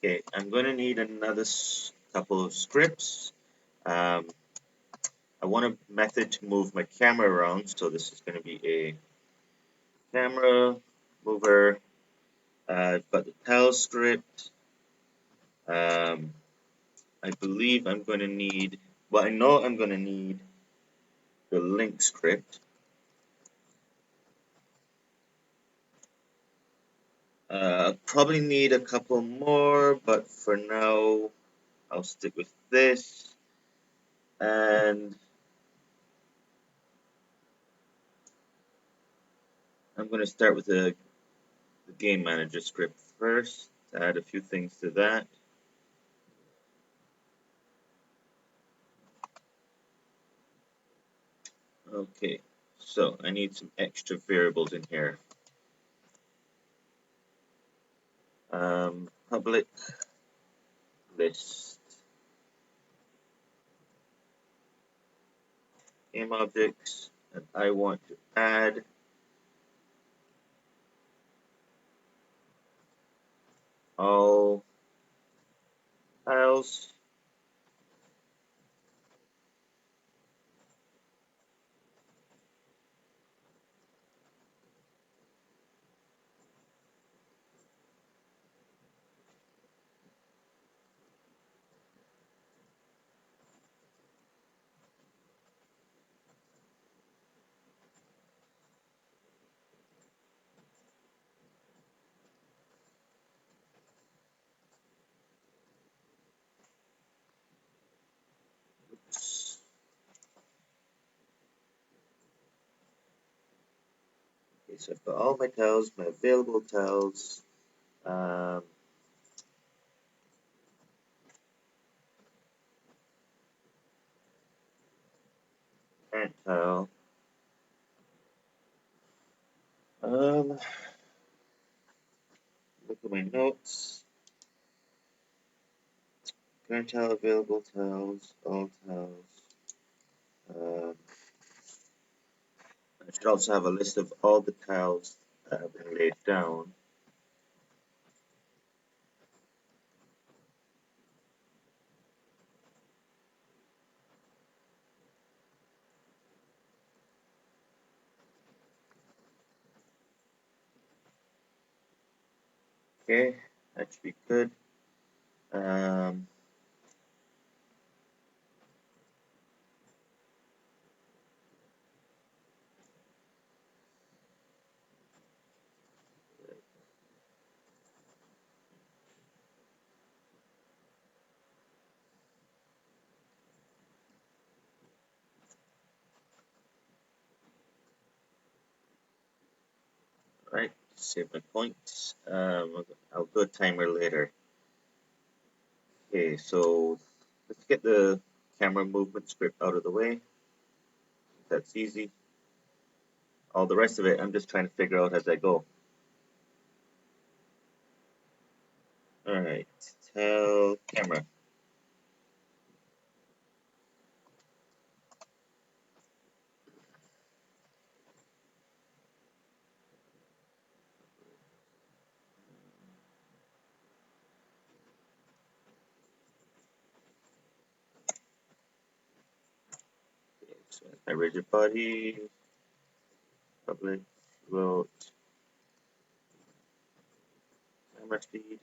Okay, I'm going to need another couple of scripts. I want a method to move my camera around, so this is going to be a camera mover. I've got the tile script. I believe I'm going to need, well, I know I'm going to need the link script. Probably need a couple more, but for now, I'll stick with this. And I'm going to start with the game manager script first, to add a few things to that. Okay, so I need some extra variables in here. Public list game objects, and I want to add all tiles. Oops. Okay, so I've got all my tiles, my available tiles. Current tile. Look at my notes. Current tile, available tiles, all tiles. I should also have a list of all the tiles that have been laid down. Okay, that should be good. Right, save my points. I'll do a timer later. Okay, so let's get the camera movement script out of the way. That's easy. All the rest of it, I'm just trying to figure out as I go. All right, tell camera. Okay, so my rigid body, public, float, camera speed.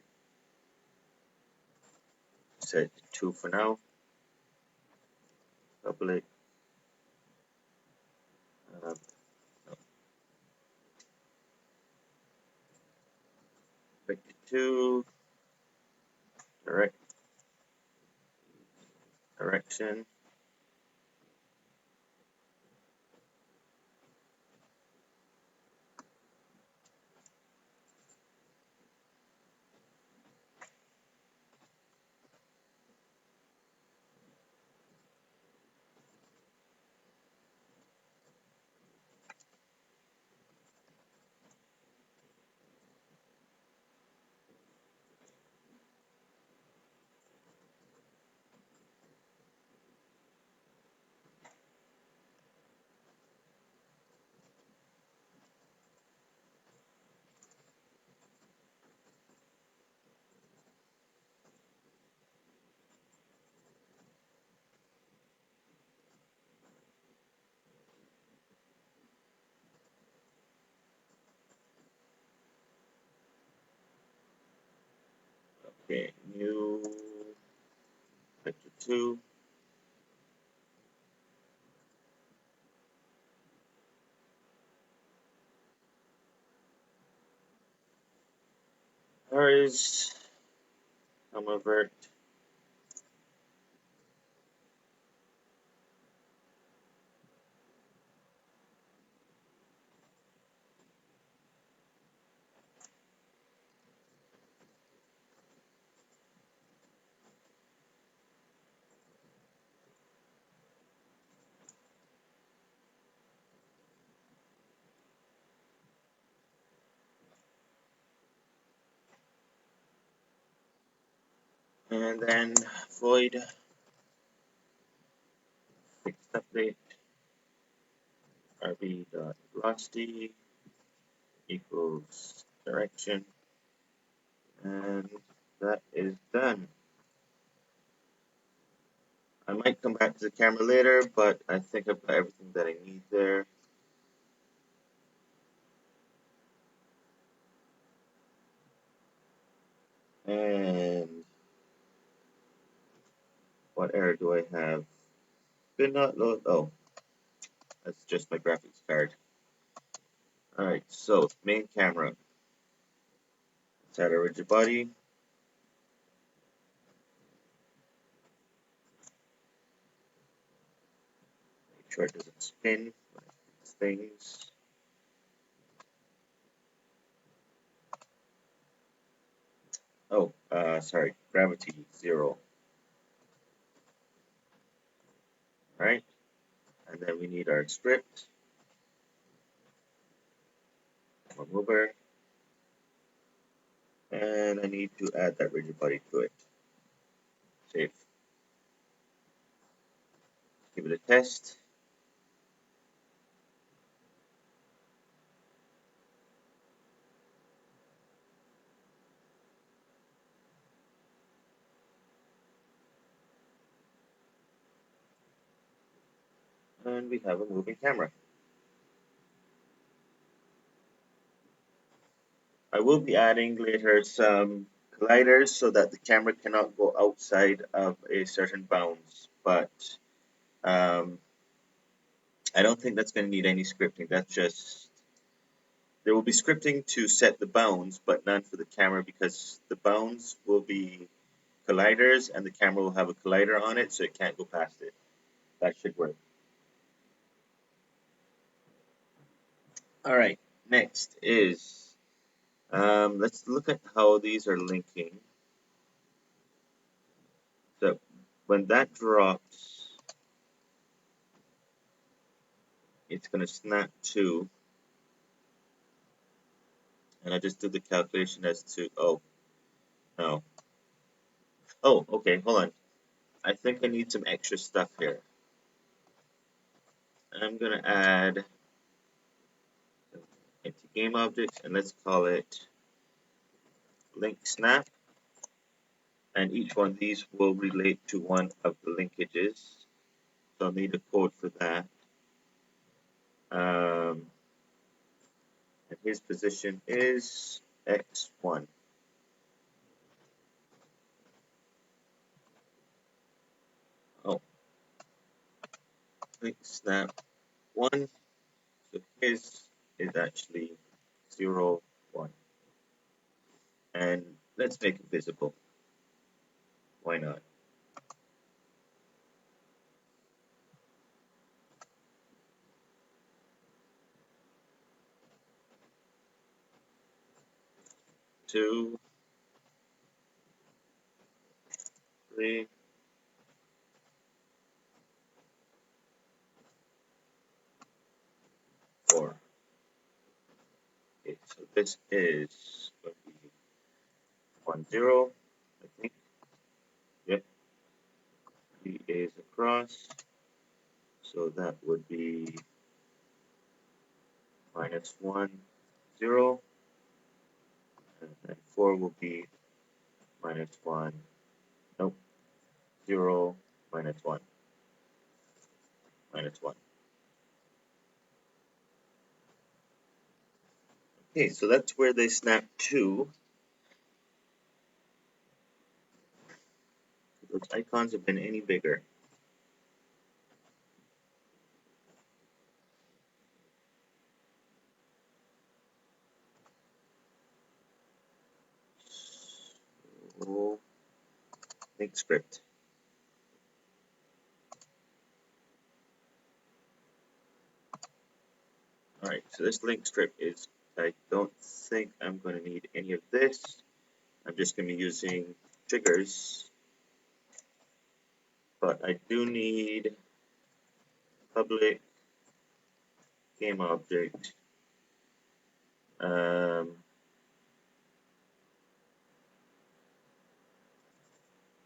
Set to 2 for now. Public. No. 52. Direction. Okay, new vector 2. There is vert. And then void fixed update rb.velocity equals direction, and that is done. I might come back to the camera later, but I think I've got everything that I need there. And what error do I have? Could not load. Oh, that's just my graphics card. Alright, so main camera. Let's add a rigid body. Make sure it doesn't spin when it hits things. Oh, sorry, gravity 0. Alright, and then we need our script, our mover, and I need to add that rigid body to it. Save. Give it a test. And we have a moving camera. I will be adding later some colliders so that the camera cannot go outside of a certain bounds, but I don't think that's going to need any scripting. That's just, there will be scripting to set the bounds, but none for the camera because the bounds will be colliders and the camera will have a collider on it, so it can't go past it. That should work. All right, next is, let's look at how these are linking. So when that drops, it's going to snap to, and I just did the calculation as to, oh, no. Oh, okay, hold on. I think I need some extra stuff here. I'm going to add empty game objects, and let's call it link snap. And each one of these will relate to one of the linkages. So I'll need a code for that. And his position is x1. Oh, link snap 1. So his is actually 0, 1. And let's make it visible. Why not? Two, three, 4. Okay, so this is going to be 1, 0, I think. Yep. He is across. So that would be -1, 0. And then 4 will be -1. Nope. 0, -1. -1. Okay, so that's where they snap to. those icons have been any bigger. So, link script. Alright, so this link script is, I don't think I'm going to need any of this. I'm just going to be using triggers, but I do need public game object,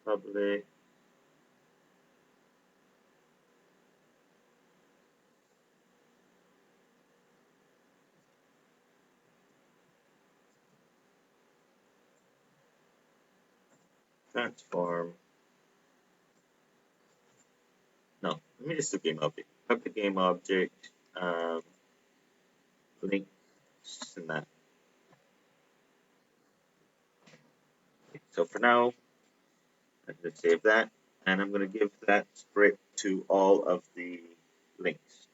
public transform. No, let me just do game object. Public game object, links and that. So for now, I'm going to save that, and I'm going to give that script to all of the links.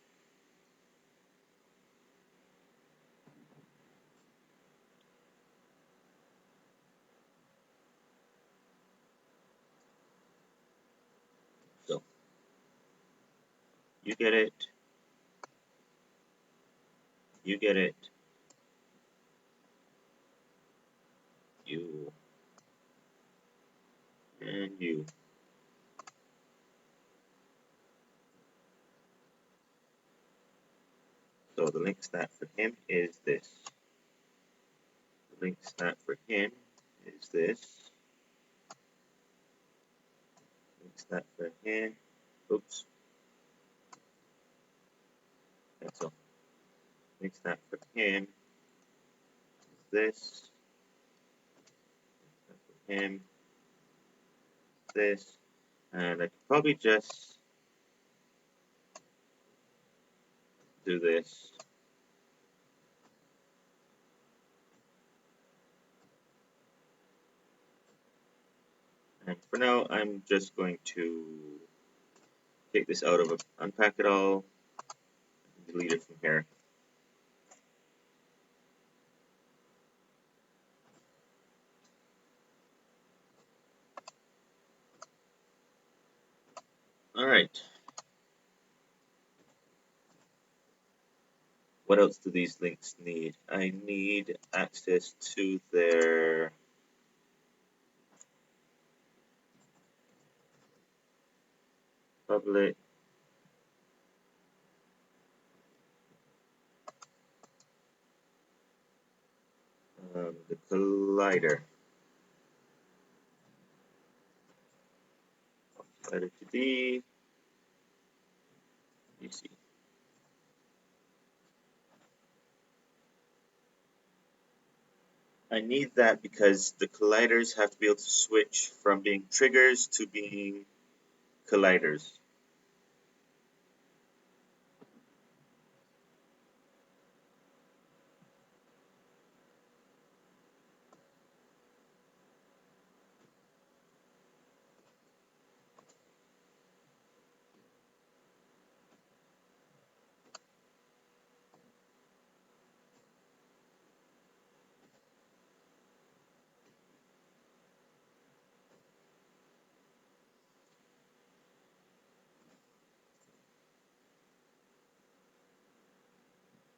So you get it, you get it, you, and you. So the link stat for him is this. The link stat for him is this. Link stat for him, oops, cancel. Link stat for him is this. Link stat for him is this. And I could probably just do this. And for now, I'm just going to take this out of unpack it all, and delete it from here. All right. What else do these links need? I need access to their public the collider. Collider to be PC. I need that because the colliders have to be able to switch from being triggers to being colliders.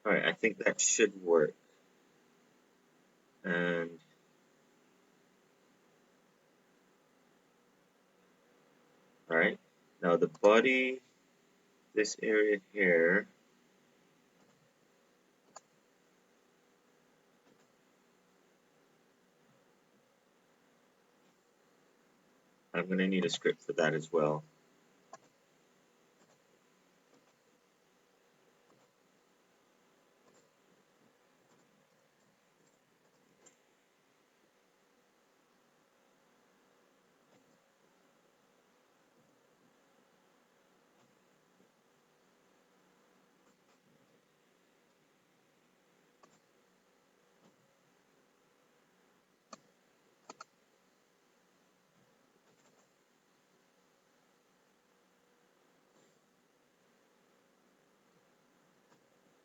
All right, I think that should work. And all right, now the body, this area here, I'm going to need a script for that as well.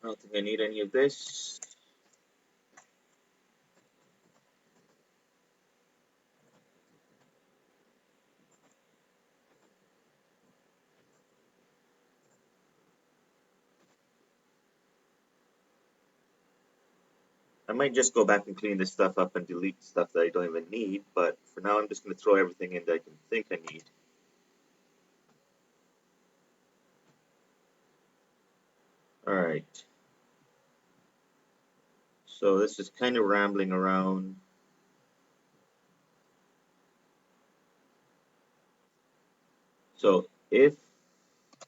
I don't think I need any of this. I might just go back and clean this stuff up and delete stuff that I don't even need, but for now I'm just going to throw everything in that I can think I need. Alright. So this is kind of rambling around. So if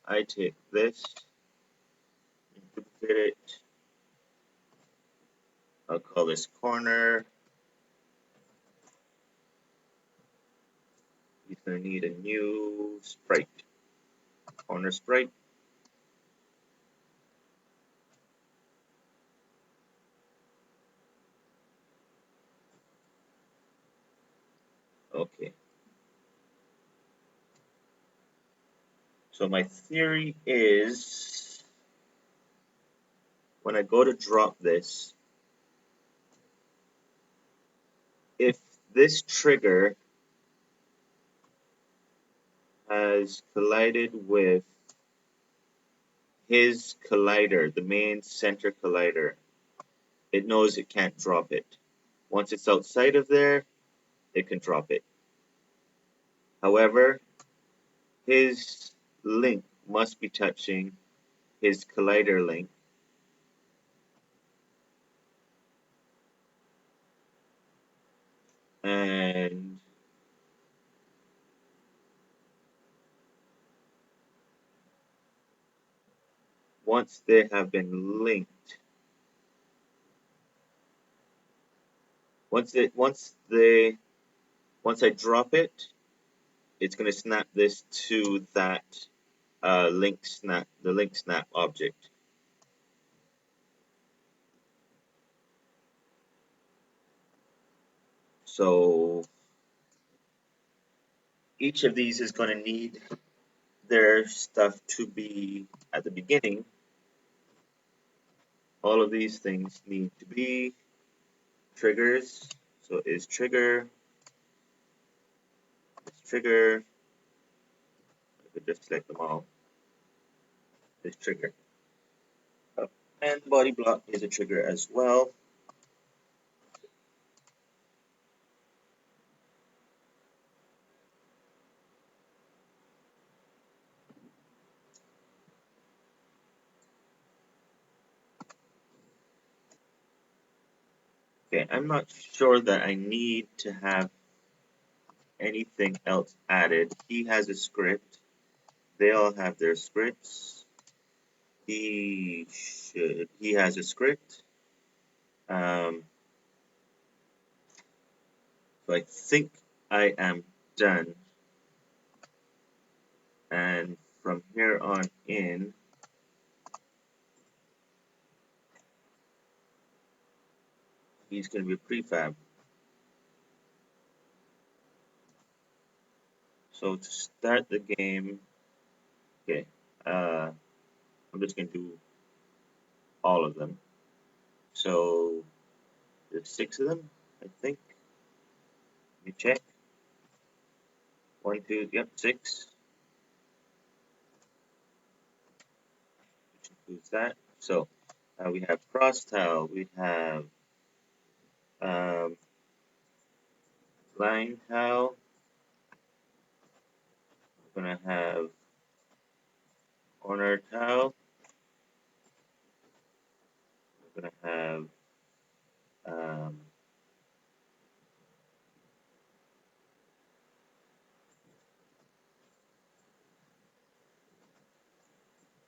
I take this and duplicate it, I'll call this corner. He's going to need a new sprite. Corner sprite. Okay. So my theory is when I go to drop this, if this trigger has collided with his collider, the main center collider, it knows it can't drop it. Once it's outside of there, it can drop it. However, his link must be touching his collider link. And once they have been linked, once I drop it, it's going to snap this to that link snap, the link snap object. So each of these is going to need their stuff to be at the beginning. All of these things need to be triggers. So is trigger, I could just select them all. Is trigger. Oh, and body block is a trigger as well. Okay, I'm not sure that I need to have anything else added. He has a script. They all have their scripts. He has a script. So I think I am done. And from here on in, he's going to be a prefab. So to start the game, okay, I'm just going to do all of them. So there's 6 of them, I think. Let me check. 1, 2, yep, 6. Which includes that. So we have cross tile, we have um, line tile. We're going to have corner tile. We're going to have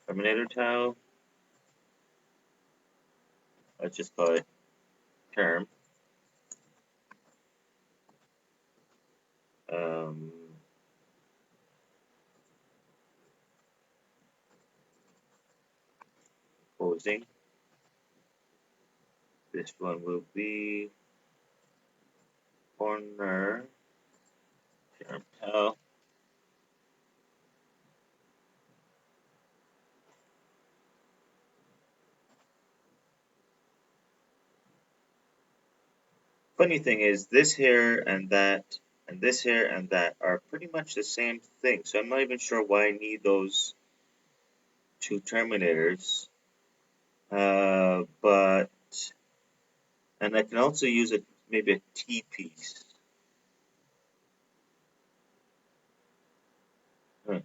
terminator tile. Let's just call it term. Um, Posing. This one will be corner term tile. Funny thing is, this here and that, and this here and that are pretty much the same thing. So I'm not even sure why I need those two terminators. But and I can also use maybe a T piece. Huh.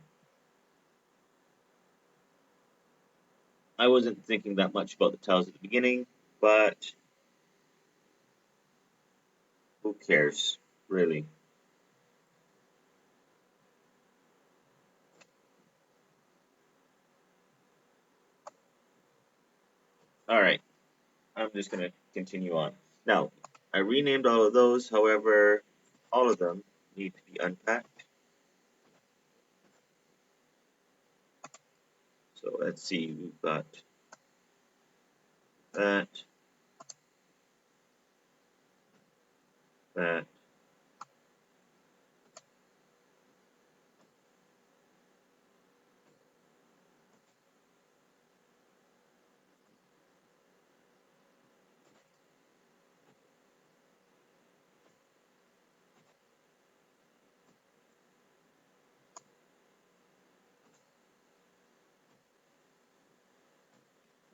I wasn't thinking that much about the tiles at the beginning, but who cares, really? All right, I'm just going to continue on. Now, I renamed all of those, however, all of them need to be unpacked. So let's see, we've got that, that.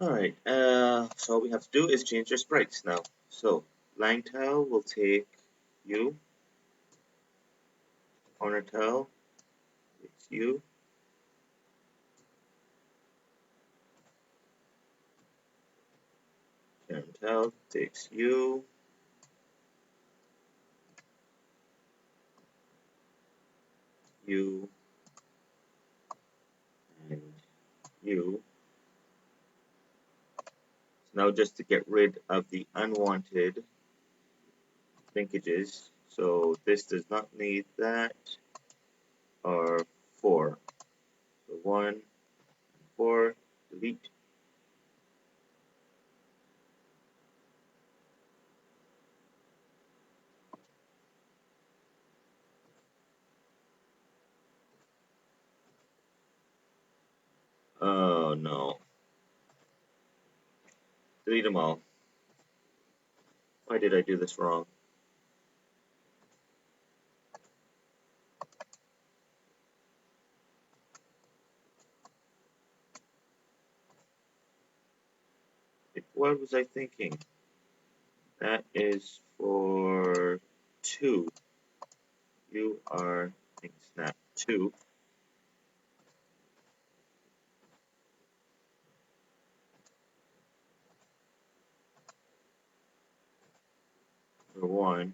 All right, so all we have to do is change our sprites now. So line tile will take you, corner tile takes you, center tile takes you, you, and you. So now just to get rid of the unwanted linkages. So this does not need that, or 4. So 1, 4, delete. Oh no. Delete them all. Why did I do this wrong? What was I thinking? That is for 2. You are snap 2. For 1.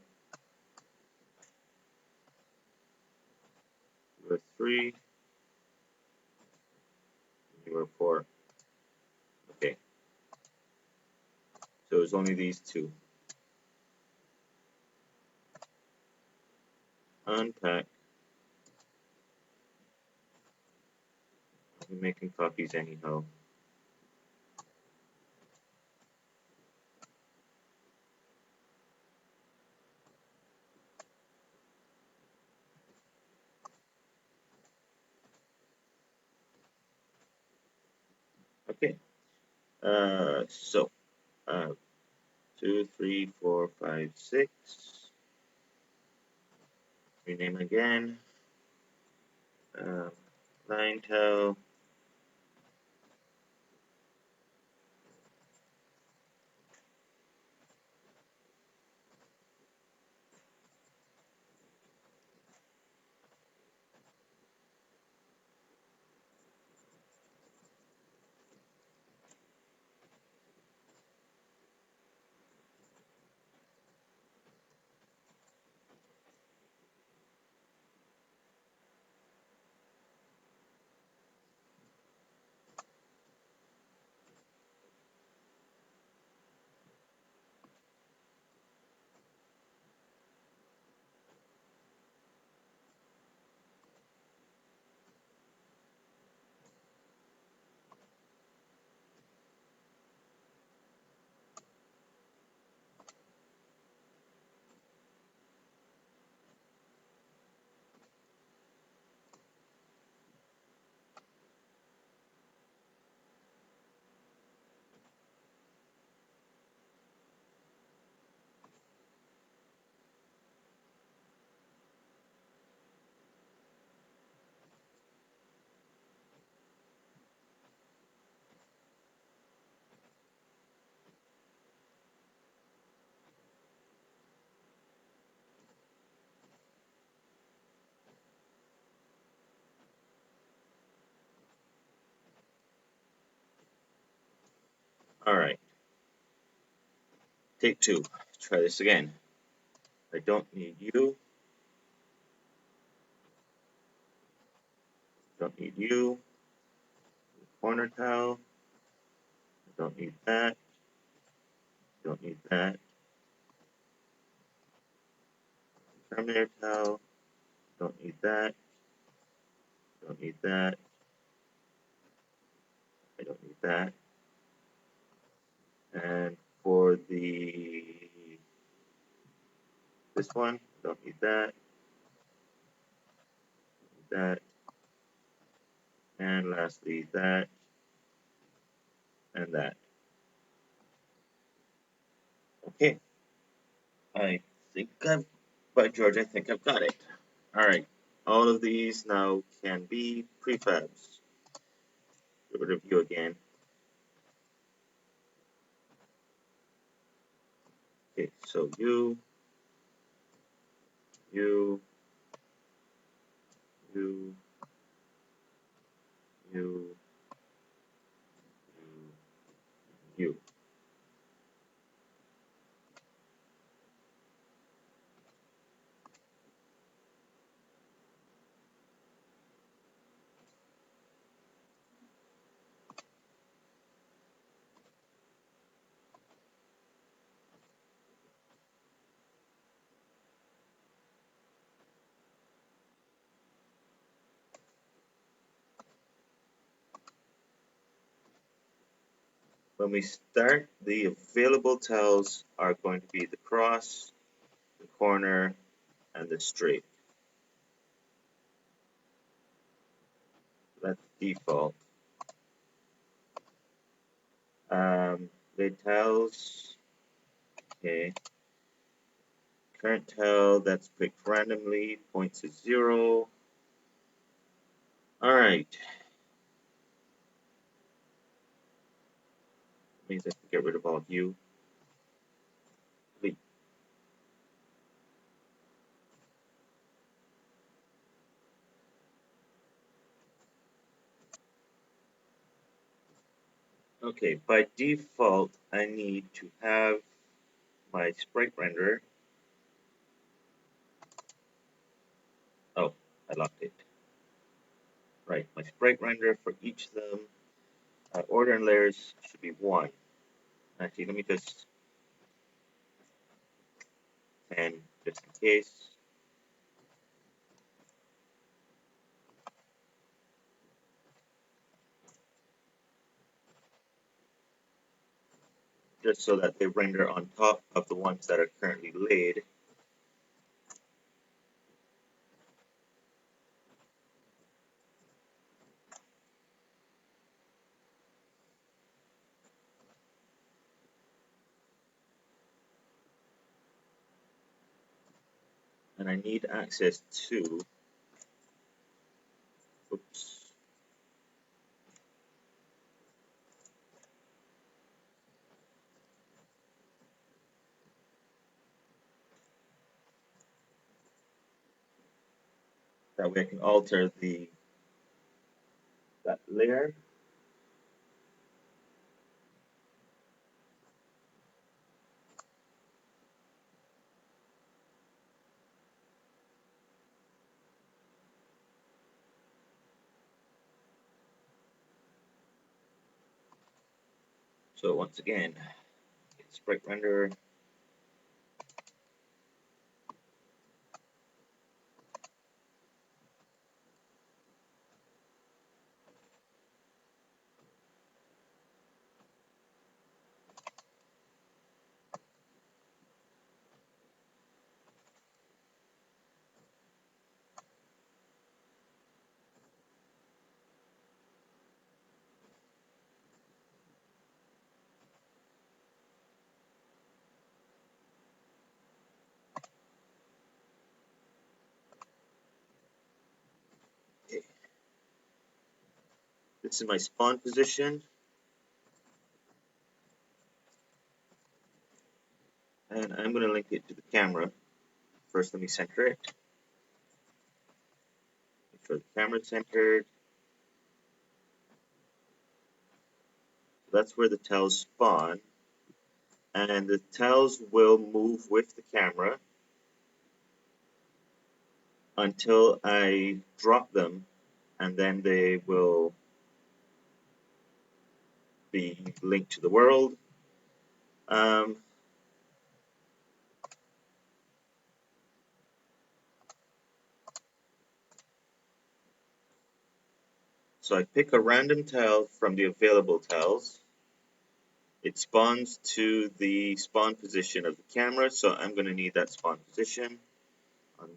You are 3. You are 4. Okay. So it's only these two. Unpack. I'm making copies anyhow. Okay. So, uh, 2, 3, 4, 5, 6. Rename again. Line tile. Alright, take two. Try this again. I don't need you. Don't need you. Corner tile. I don't need that. Don't need that. Terminator tile. Don't need that. Don't need that. I don't need that. And for this one, don't need that. That. And lastly, that and that. Okay. I think by George, I think I've got it. All right. All of these now can be prefabs. Get rid of you again. Okay, so you, you, you, you, you. When we start, the available tiles are going to be the cross, the corner, and the straight. That's default. Lid tiles, okay. Current tile that's picked randomly, points is 0. All right. Means I can get rid of all of you. Leave. Okay, by default, I need to have my sprite renderer. Oh, I locked it. Right, my sprite renderer for each of them, order and layers should be 1. Actually, let me just 10 just in case. Just so that they render on top of the ones that are currently laid. And I need access to, oops, that way I can alter that layer. So once again, sprite renderer. Okay. This is my spawn position. And I'm going to link it to the camera. First, let me center it. Make sure the camera's centered. That's where the tiles spawn, and the tiles will move with the camera until I drop them, and then they will be linked to the world. Um, so I pick a random tile from the available tiles. It spawns to the spawn position of the camera, so I'm going to need that spawn position on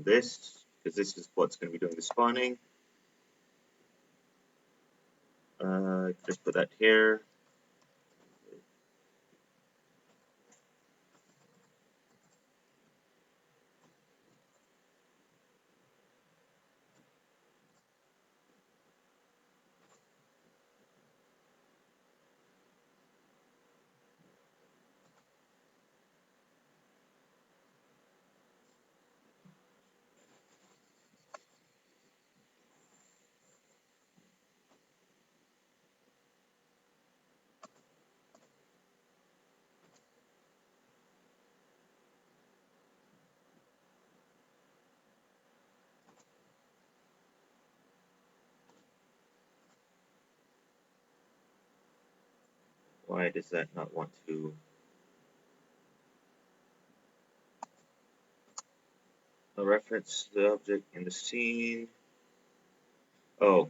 this, because this is what's going to be doing the spawning. Just put that here. Why does that not want to? Reference the object in the scene. Oh,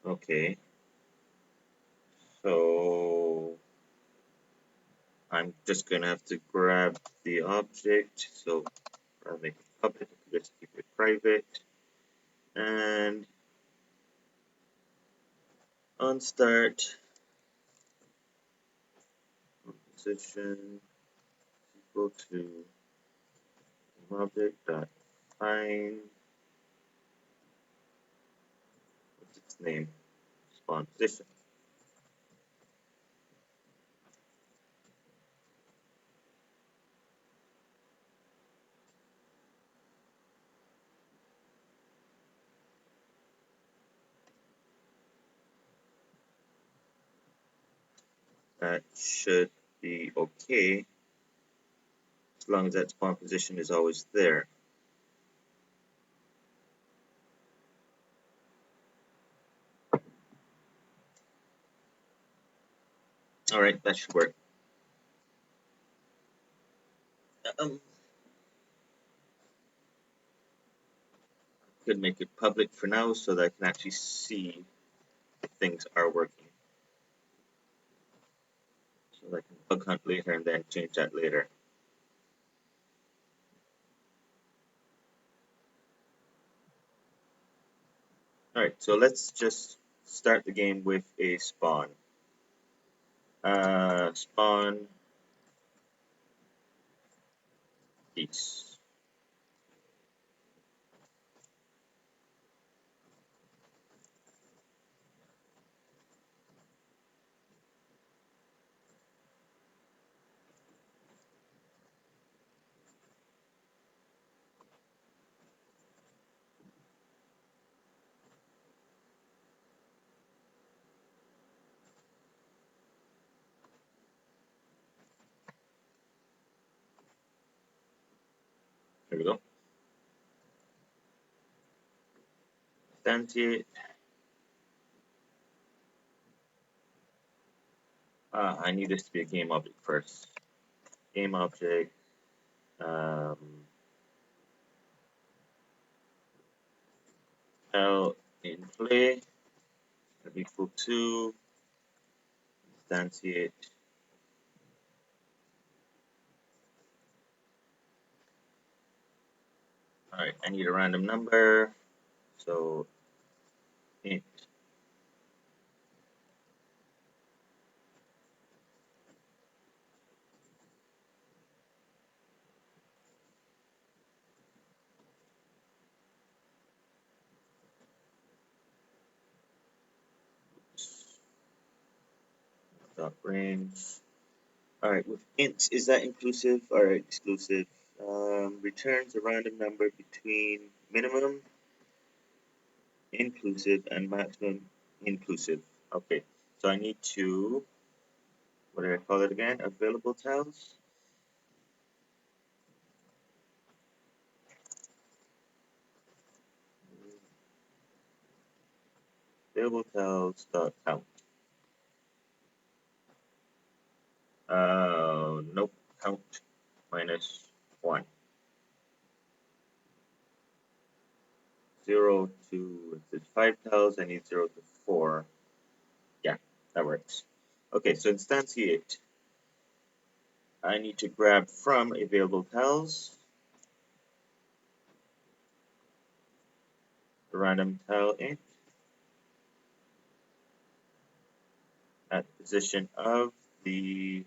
okay. So I'm just going to have to grab the object. So I'll make it public, let's keep it private. And on start, position equal to object dot find, what's its name? Spawn position. That should be okay as long as that spawn position is always there. Alright, that should work. Could make it public for now so that I can actually see if things are working. So I can bug hunt later and then change that later. Alright, so let's just start the game with a spawn. Spawn piece. There we go. Instantiate. I need this to be a game object first. Game object. L in play equal to instantiate. Alright, I need a random number. So int dot range. Alright, with int, is that inclusive or exclusive? Returns a random number between minimum, inclusive, and maximum inclusive. Okay, so I need to, what did I call it again? Available tiles. Available tiles dot count. Nope, count minus 1. 0 to, if it's 5 tiles, I need 0 to 4. Yeah, that works. Okay, so instantiate. I need to grab from available tiles the random tile int at the position of the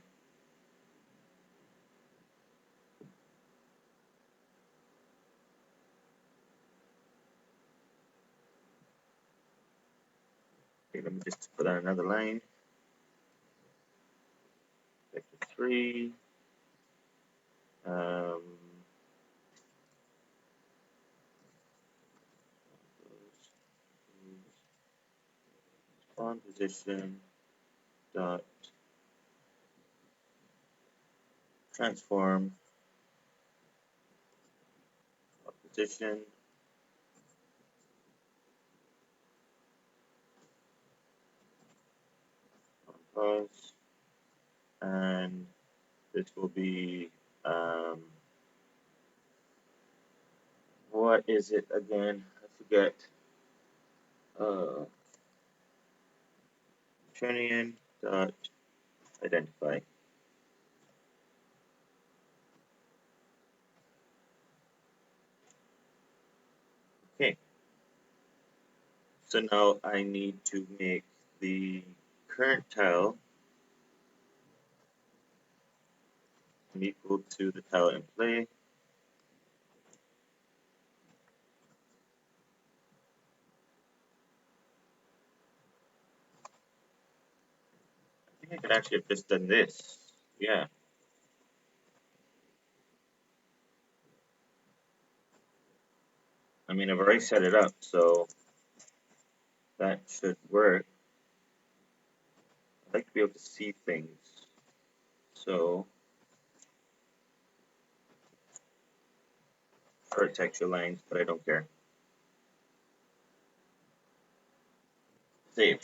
okay, let me just put on another line. Vector 3. Spawn position dot transform position on pause, and this will be what is it again? I forget. Trinian dot identify. Okay. So now I need to make the current tile equal to the tile in play. I think I could actually have just done this. Yeah. I mean, I've already set it up, so that should work. I'd like to be able to see things. So, short texture lines, but I don't care. Save.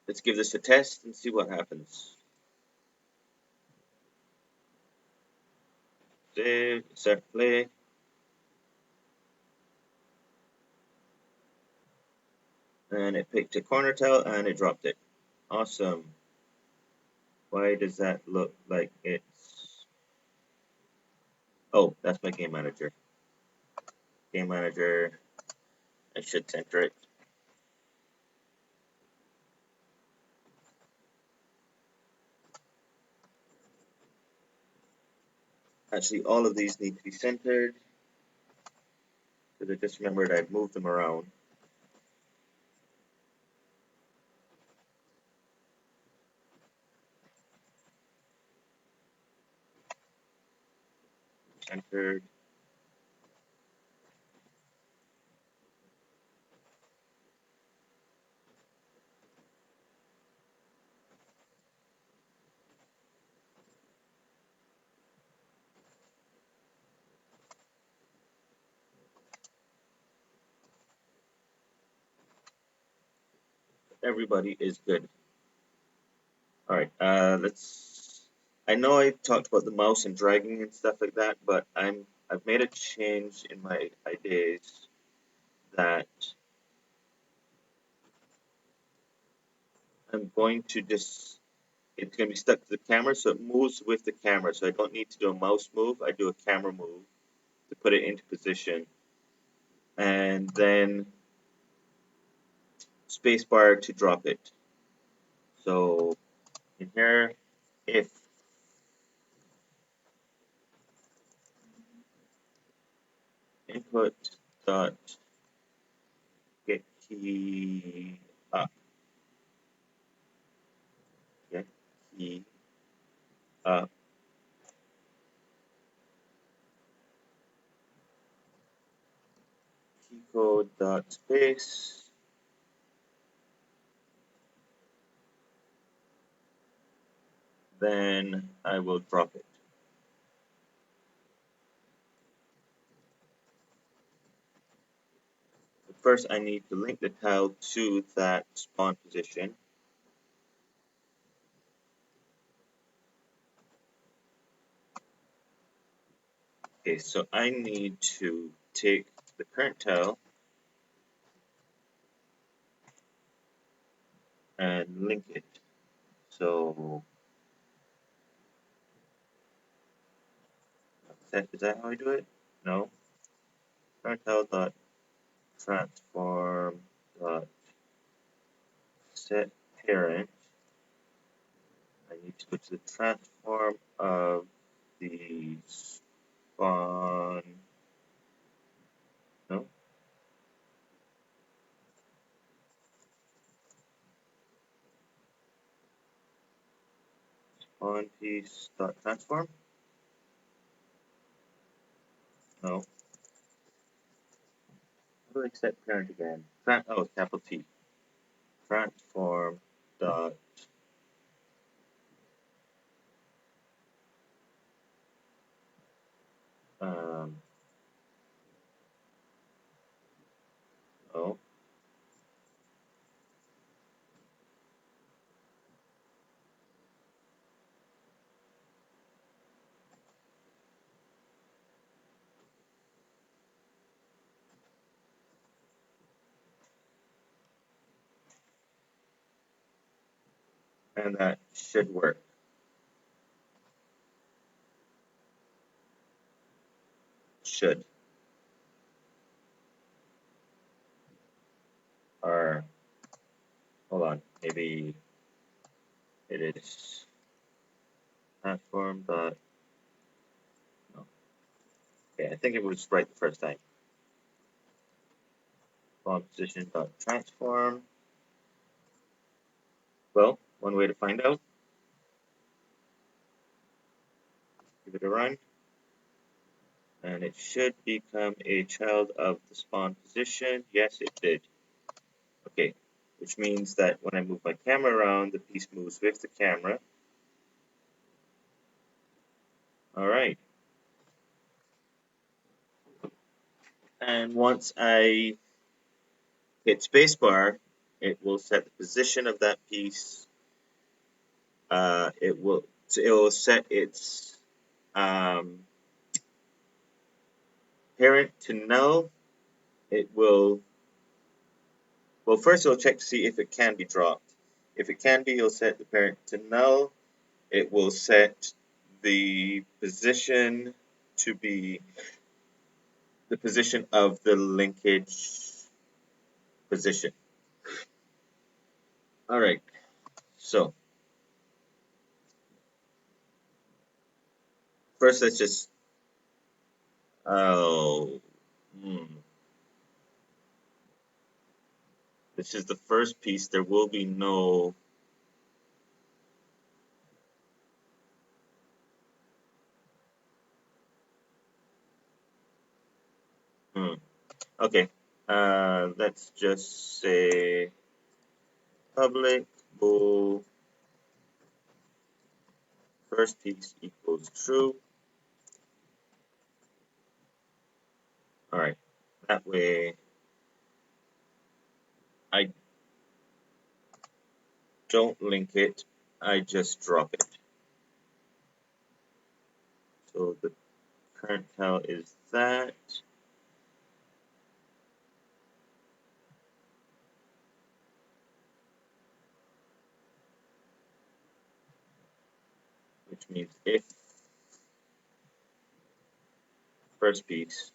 Let's give this a test and see what happens. Save, set play. And it picked a corner tile and it dropped it. Awesome. Why does that look like it's... Oh, that's my game manager. Game manager, I should center it. Actually, all of these need to be centered because I just remembered I'd moved them around. Centered. Everybody is good. All right, let's. I know I talked about the mouse and dragging and stuff like that, but I've made a change in my ideas that I'm going to just. It's going to be stuck to the camera, so it moves with the camera. So I don't need to do a mouse move. I do a camera move to put it into position, and then spacebar to drop it. So in here, if input dot get key up, get key uh, keycode dot space, then I will drop it. But first, I need to link the tile to that spawn position. Okay, so I need to take the current tile and link it. So is that how I do it? No. Current tile dot transform dot set parent. I need to go to the transform of the spawn. No. Spawn piece dot transform. No. How do I set parent again? Oh, capital T. Transform dot um, no. And that should work. Should. Or hold on, maybe it is transform dot. No. Okay, I think it was right the first time. Spawn position dot transform. Well, one way to find out. Give it a run. And it should become a child of the spawn position. Yes, it did. Okay, which means that when I move my camera around, the piece moves with the camera. All right. And once I hit spacebar, it will set the position of that piece. It will set its parent to null. It will, well, first it'll check to see if it can be dropped. If it can be, it'll set the parent to null. It will set the position to be the position of the linkage position. All right, so first let's just, oh, this is the first piece. There will be no, okay, let's just say public bool first piece equals true. All right, that way I don't link it, I just drop it. So the current tile is that. Which means if first piece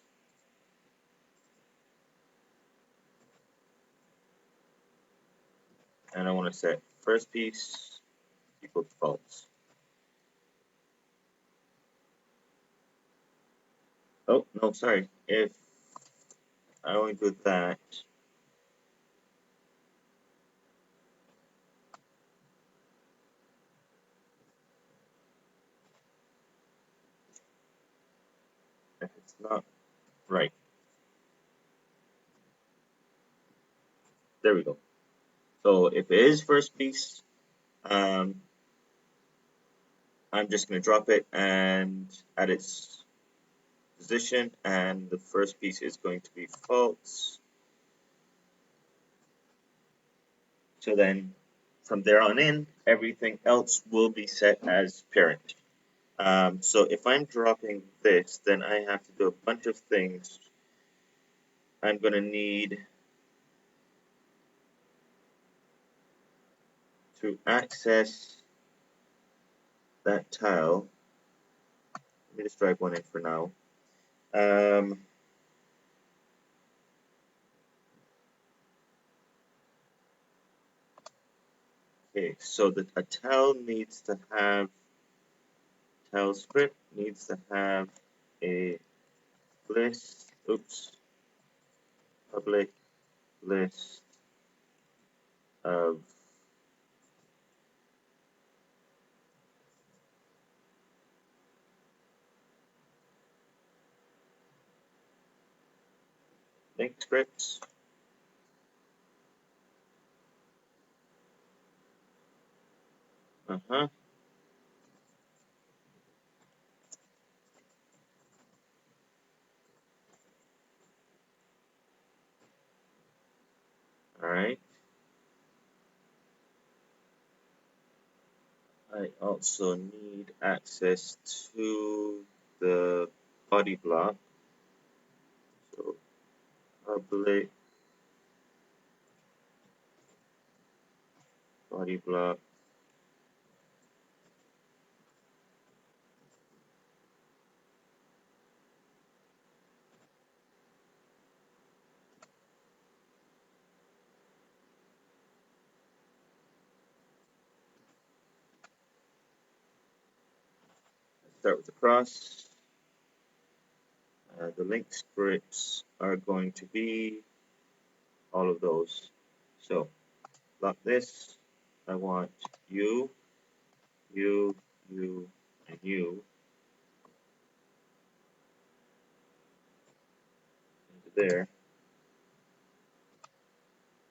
and I want to set first piece equal to false. Oh, no, sorry. If I only do that, not right. There we go. So if it is first piece, um, I'm just going to drop it and at its position, and the first piece is going to be false. So then from there on in, everything else will be set as parent. So if I'm dropping this, then I have to do a bunch of things. I'm going to need to access that tile. Let me just drag one in for now. Okay, so a tile needs to have, tile script needs to have a list, public list of link scripts. Uh-huh. All right. I also need access to the body block. So public body block. Start with the cross. The link scripts are going to be all of those. So block this. I want you, you, you, and you into there.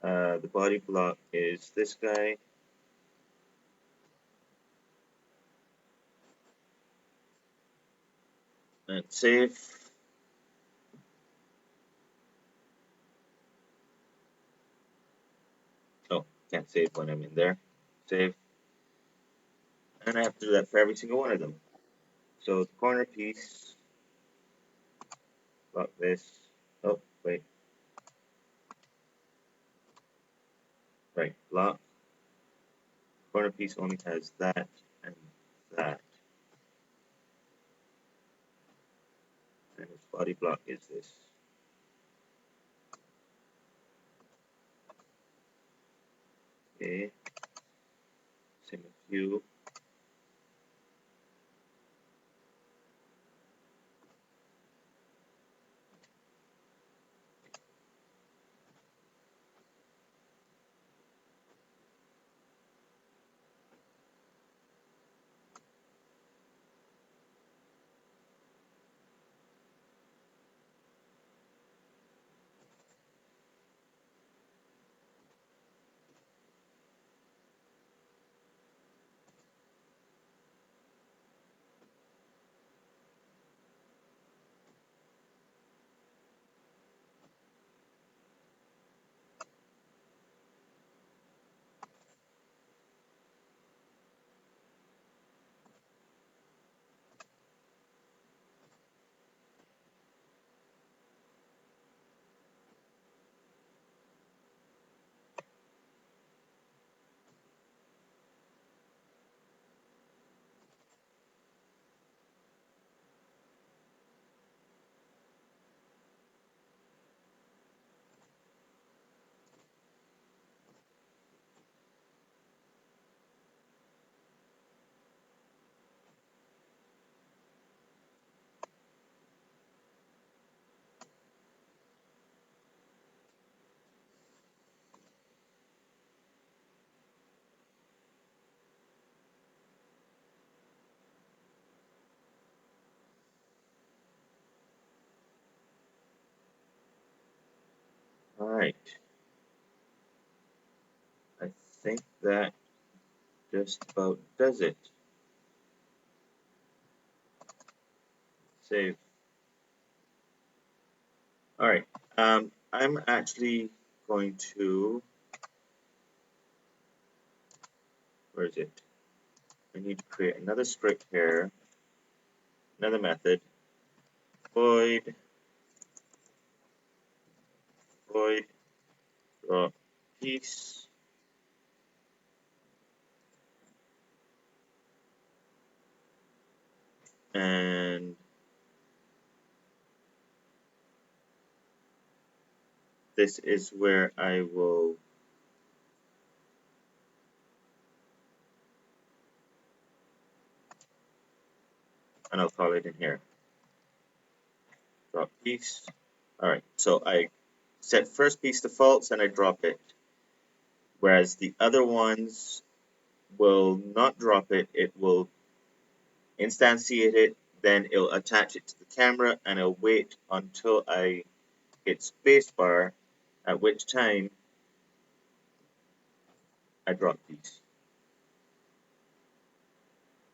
The body block is this guy. And save. Oh, can't save when I'm in there. Save. And I have to do that for every single one of them. So the corner piece, block this. Oh, wait. Right, block. Corner piece only has that and that. And its body block is this. Okay. Same with you. right. I think that just about does it. Save. All right. I'm actually going to, where is it? I need to create another script here, another method, void, void, drop piece, and this is where I will, and I'll call it in here, drop piece. All right, so I set first piece to false and I drop it, whereas the other ones will not drop it. It will instantiate it, then it'll attach it to the camera, and it'll wait until I hit spacebar, at which time I drop these.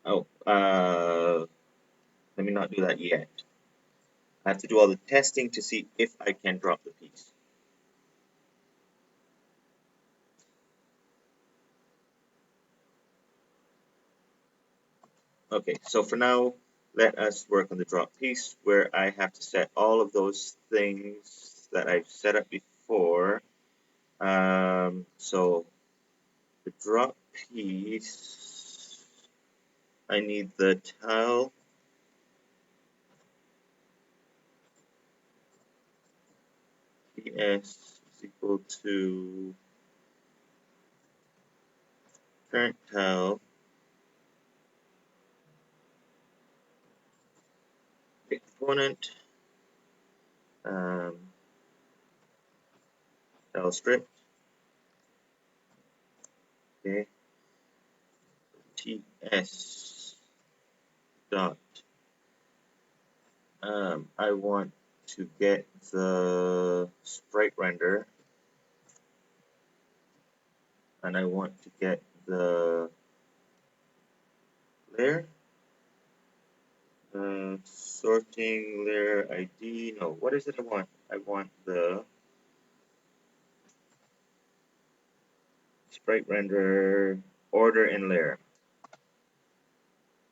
Oh, let me not do that yet. I have to do all the testing to see if I can drop the piece. Okay, so for now, let us work on the drop piece, where I have to set all of those things that I've set up before. So the drop piece, I need the tile ps is equal to current tile component um, tile script. Okay, ts dot. I want to get the sprite render, and I want to get the layer, sorting layer ID. No, what is it I want? I want the sprite render order in layer. I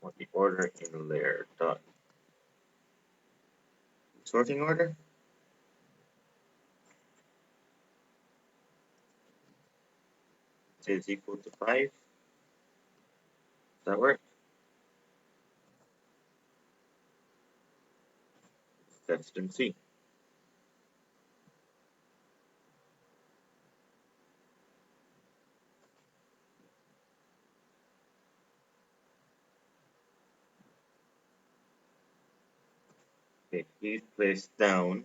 want the order in layer dot sorting order. Is equal to 5. Does that work? Test and see. Okay, he's placed down.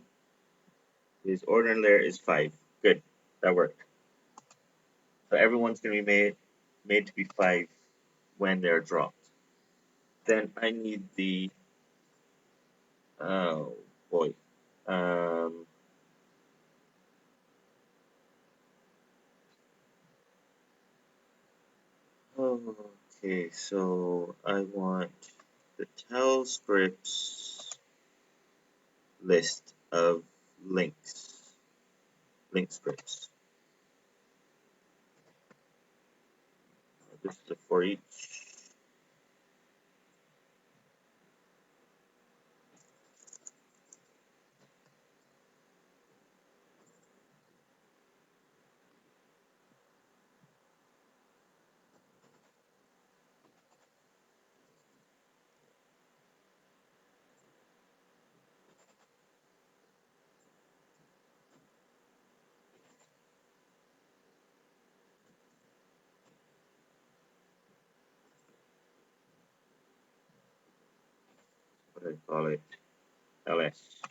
His order in layer is 5. Good, that worked. So everyone's going to be made to be 5 when they're dropped. Then I need the, oh boy, okay, so I want the tell scripts list of links, link scripts. This is for each. What do I call it? ls.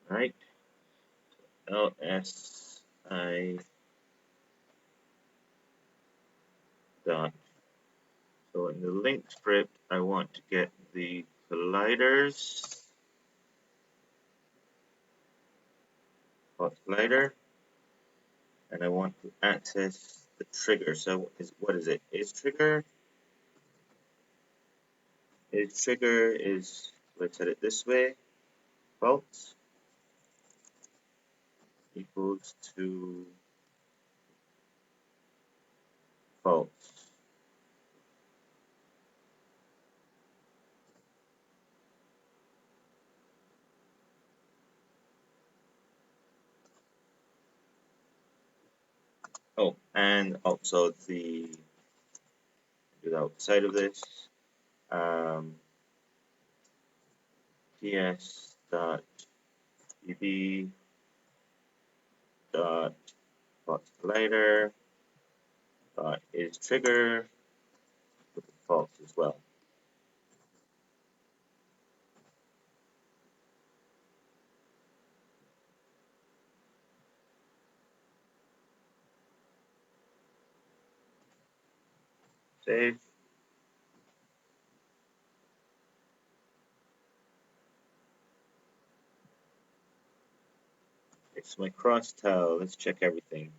Right? lsi dot. So in the link script, I want to get the colliders, hot collider, and I want to access the trigger. So what is it? Is trigger is, let's set it this way, fault equals to false. Oh, and also the outside of this, um, ps dot eb dot hot collider dot is trigger with the false as well. Save. It's my cross tile. Let's check everything.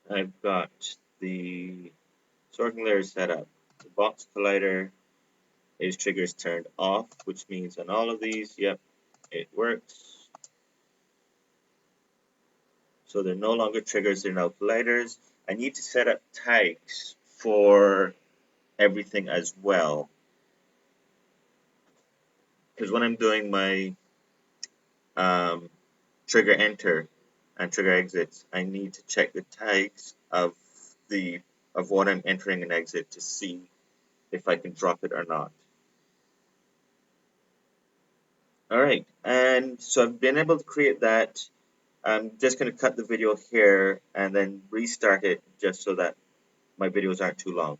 I've got the sorting layer set up. The box collider is triggers turned off, which means on all of these, yep, it works. So they're no longer triggers, they're now colliders. I need to set up tags for everything as well. Because when I'm doing my trigger enter and trigger exits, I need to check the tags of what I'm entering and exit to see if I can drop it or not. All right, and so I've been able to create that. I'm just going to cut the video here and then restart it just so that my videos aren't too long.